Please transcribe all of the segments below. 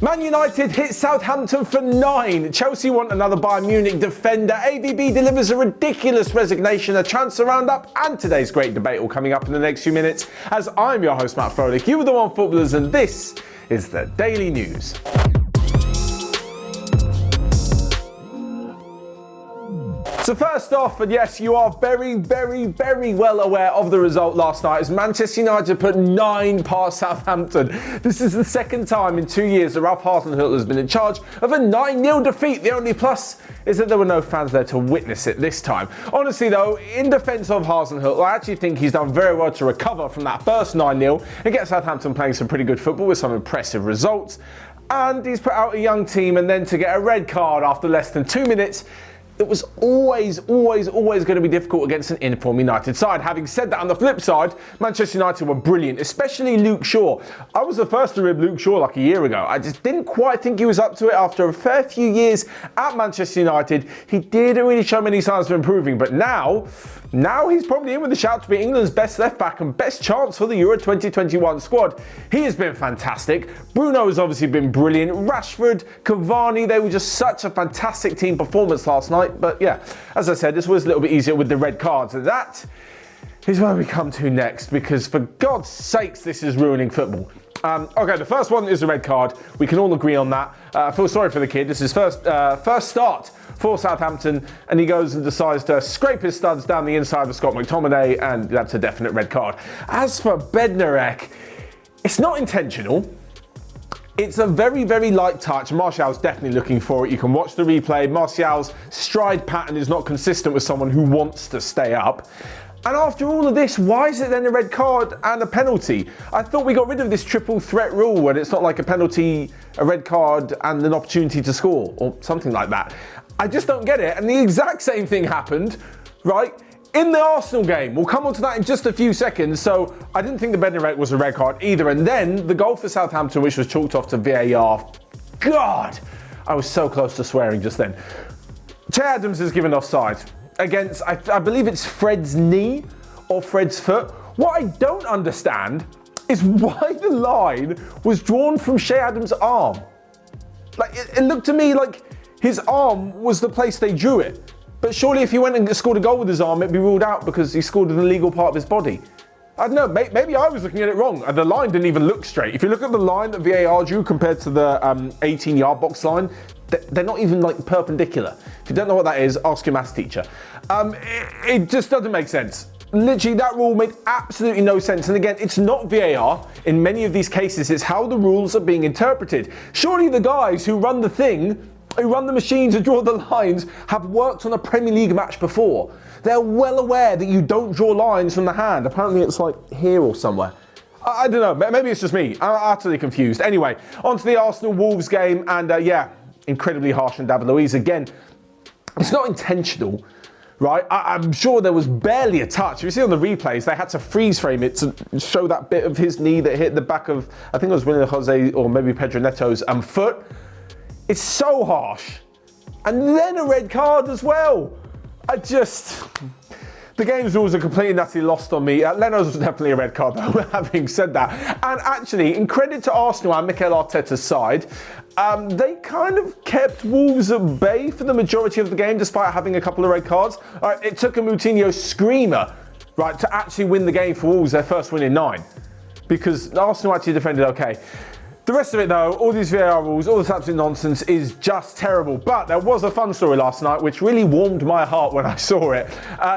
Man United hit Southampton for 9. Chelsea want another Bayern Munich defender. ABB delivers a ridiculous resignation, a transfer roundup, and today's great debate all coming up in the next few minutes. As I'm your host, Matt Froelich, you are the One Footballers, and this is the Daily News. So first off, and yes, you are very well aware of the result last night, as Manchester United put 9 past Southampton. This is the second time in 2 years that Ralph Hasenhüttl has been in charge of a 9-0 defeat. The only plus is that there were no fans there to witness it this time. Honestly though, in defence of Hasenhüttl, I actually think he's done very well to recover from that first 9-0 and get Southampton playing some pretty good football with some impressive results. And he's put out a young team, and then to get a red card after less than 2 minutes, it was always going to be difficult against an in-form United side. Having said that, on the flip side, Manchester United were brilliant, especially Luke Shaw. I was the first to rib Luke Shaw like a year ago. I just didn't quite think he was up to it after a fair few years at Manchester United. He didn't really show many signs of improving, but now he's probably in with the shout to be England's best left-back and best chance for the Euro 2021 squad. He has been fantastic. Bruno has obviously been brilliant. Rashford, Cavani, they were just such a fantastic team performance last night. But yeah, as I said, this was a little bit easier with the red cards. And that is where we come to next, because for God's sakes, this is ruining football. Okay, the first one is a red card. We can all agree on that. I feel sorry for the kid. This is his first start for Southampton, and he goes and decides to scrape his studs down the inside of Scott McTominay, and that's a definite red card. As for Bednarek, it's not intentional. It's a very light touch. Martial's definitely looking for it. You can watch the replay. Martial's stride pattern is not consistent with someone who wants to stay up. And after all of this, why is it then a red card and a penalty? I thought we got rid of this triple threat rule, and it's not like a penalty, a red card, and an opportunity to score, or something like that. I just don't get it. And the exact same thing happened, right, in the Arsenal game. We'll come on to that in just a few seconds. So I didn't think the Bednarek was a red card either. And then the goal for Southampton, which was chalked off to VAR. God, I was so close to swearing just then. Che Adams is given offside against, I believe it's Fred's knee or Fred's foot. What I don't understand is why the line was drawn from Che Adams' arm. Like, it looked to me like his arm was the place they drew it. But surely if he went and scored a goal with his arm, it'd be ruled out because he scored an illegal part of his body. I don't know, maybe I was looking at it wrong. The line didn't even look straight. If you look at the line that VAR drew compared to the 18-yard box line, they're not even like perpendicular. If you don't know what that is, ask your maths teacher. It just doesn't make sense. Literally, that rule made absolutely no sense. And again, it's not VAR. In many of these cases, it's how the rules are being interpreted. Surely the guys who run the thing, who run the machines and draw the lines, have worked on a Premier League match before. They're well aware that you don't draw lines from the hand. Apparently it's like here or somewhere. I don't know, maybe it's just me. I'm utterly confused. Anyway, on to the Arsenal-Wolves game, and incredibly harsh on David Luiz. Again, it's not intentional, right? I'm sure there was barely a touch. If you see on the replays, they had to freeze frame it to show that bit of his knee that hit the back of, I think it was Willian Jose or maybe Pedro Neto's foot. It's so harsh. And then a red card as well. The game's rules are completely nutty lost on me. Leno's was definitely a red card though, having said that. And actually, in credit to Arsenal and Mikel Arteta's side, they kind of kept Wolves at bay for the majority of the game, despite having a couple of red cards. It took a Moutinho screamer, right, to actually win the game for Wolves, their first win in 9. Because Arsenal actually defended okay. The rest of it though, all these VAR rules, all this absolute nonsense is just terrible. But there was a fun story last night which really warmed my heart when I saw it.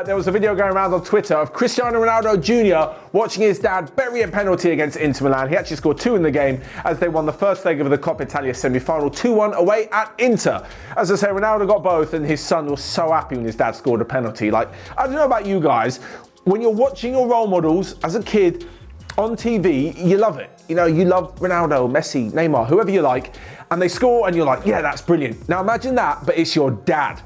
There was a video going around on Twitter of Cristiano Ronaldo Jr. watching his dad bury a penalty against Inter Milan. He actually scored 2 in the game as they won the first leg of the Coppa Italia semi-final, 2-1 away at Inter. As I say, Ronaldo got both and his son was so happy when his dad scored a penalty. Like, I don't know about you guys, when you're watching your role models as a kid on TV, you love it. You know, you love Ronaldo, Messi, Neymar, whoever you like, and they score and you're like, yeah, that's brilliant. Now imagine that, but it's your dad.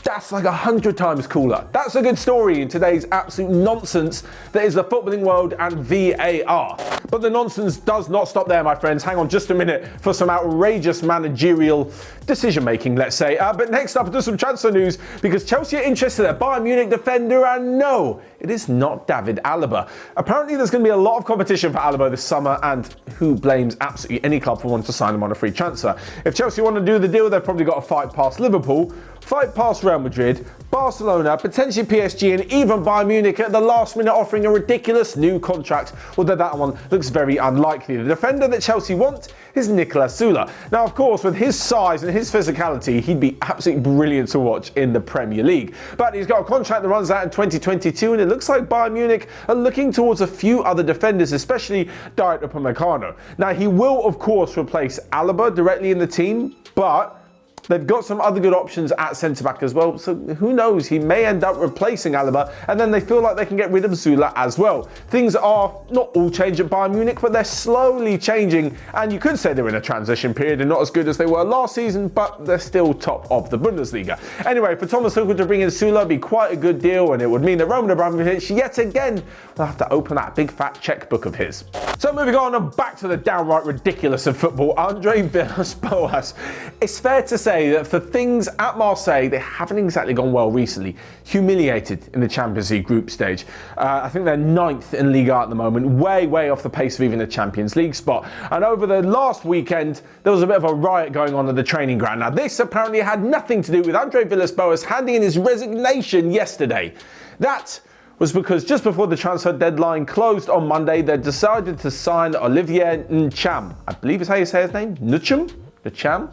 That's like 100 times cooler. That's a good story in today's absolute nonsense that is the footballing world and VAR. But the nonsense does not stop there, my friends. Hang on just a minute for some outrageous managerial decision-making, let's say. But next up, do some transfer news, because Chelsea are interested in Bayern Munich defender, and no, it is not David Alaba. Apparently, there's going to be a lot of competition for Alaba this summer, and who blames absolutely any club for wanting to sign him on a free transfer? If Chelsea want to do the deal, they've probably got to fight past Liverpool, fight past Real Madrid, Barcelona, potentially PSG, and even Bayern Munich at the last minute offering a ridiculous new contract, although that one looks very unlikely. The defender that Chelsea want is Sule. Now, of course, with his size and his physicality, he'd be absolutely brilliant to watch in the Premier League. But he's got a contract that runs out in 2022, and it looks like Bayern Munich are looking towards a few other defenders, especially Dayot Upamecano. Now, he will, of course, replace Alaba directly in the team, but they've got some other good options at centre-back as well, so who knows, he may end up replacing Alaba, and then they feel like they can get rid of Sule as well. Things are not all changing at Bayern Munich, but they're slowly changing, and you could say they're in a transition period and not as good as they were last season, but they're still top of the Bundesliga. Anyway, for Thomas Tuchel to bring in Sule would be quite a good deal, and it would mean that Roman Abramovich yet again will have to open that big fat checkbook of his. So moving on and back to the downright ridiculous of football, Andre Villas-Boas. It's fair to say that for things at Marseille, they haven't exactly gone well recently. Humiliated in the Champions League group stage. I think they're 9th in Liga at the moment, way off the pace of even a Champions League spot. And over the last weekend, there was a bit of a riot going on at the training ground. Now, this apparently had nothing to do with Andre Villas-Boas handing in his resignation yesterday. That was because just before the transfer deadline closed on Monday, they decided to sign Olivier Ntcham. I believe is how you say his name. Ntcham?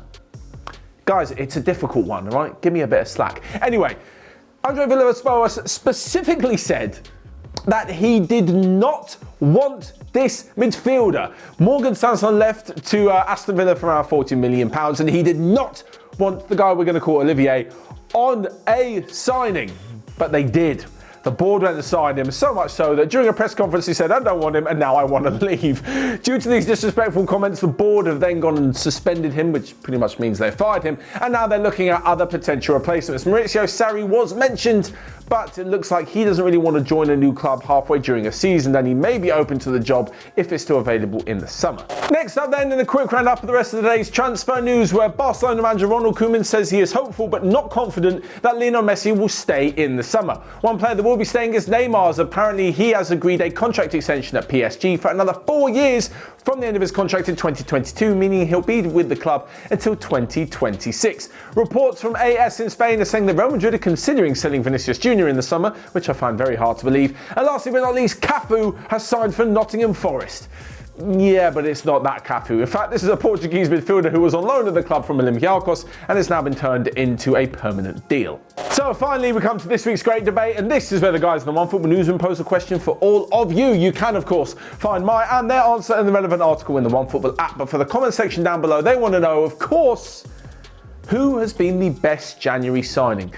Guys, it's a difficult one, right? Give me a bit of slack. Anyway, Andre Villas-Boas specifically said that he did not want this midfielder. Morgan Sanson left to Aston Villa for around £40 million, and he did not want the guy we're going to call Olivier on a signing. But they did. The board went to sign him, so much so that during a press conference he said, I don't want him and now I want to leave. Due to these disrespectful comments, the board have then gone and suspended him, which pretty much means they fired him, and now they're looking at other potential replacements. Maurizio Sarri was mentioned, but it looks like he doesn't really want to join a new club halfway during a season, and he may be open to the job if it's still available in the summer. Next up then, in a quick roundup of the rest of the day's transfer news, where Barcelona manager Ronald Koeman says he is hopeful but not confident that Lionel Messi will stay in the summer. One player that will be staying is Neymar, as apparently he has agreed a contract extension at PSG for another 4 years from the end of his contract in 2022, meaning he'll be with the club until 2026. Reports from AS in Spain are saying that Real Madrid are considering selling Vinicius Jr. in the summer, which I find very hard to believe. And lastly but not least, Cafu has signed for Nottingham Forest. Yeah, but it's not that Cafu. In fact, this is a Portuguese midfielder who was on loan at the club from Olympiacos and has now been turned into a permanent deal. So finally, we come to this week's great debate, and this is where the guys in the OneFootball newsroom pose a question for all of you. You can, of course, find my and their answer in the relevant article in the OneFootball app, but for the comment section down below, they want to know, of course, who has been the best January signing?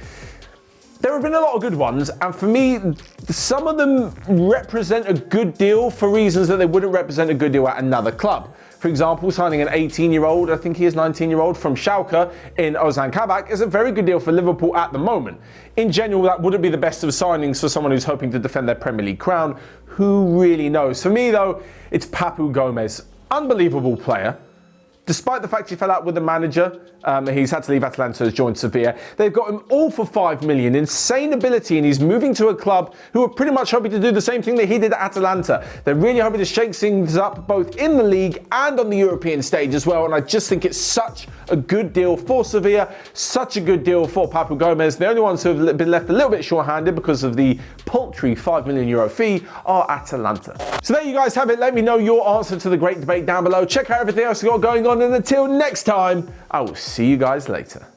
There have been a lot of good ones, and for me, some of them represent a good deal for reasons that they wouldn't represent a good deal at another club. For example, signing an 18-year-old, I think he is 19-year-old, from Schalke in Ozan Kabak is a very good deal for Liverpool at the moment. In general, that wouldn't be the best of signings for someone who's hoping to defend their Premier League crown. Who really knows? For me, though, it's Papu Gomez. Unbelievable player. Despite the fact he fell out with the manager, he's had to leave Atalanta, has joined Sevilla. They've got him all for $5 million. Insane ability, and he's moving to a club who are pretty much hoping to do the same thing that he did at Atalanta. They're really hoping to shake things up both in the league and on the European stage as well, and I just think it's such a good deal for Sevilla, such a good deal for Papu Gomez. The only ones who have been left a little bit short-handed because of the paltry €5 million fee are Atalanta. So there you guys have it. Let me know your answer to the great debate down below. Check out everything else we've got going on, and until next time, I will see you guys later.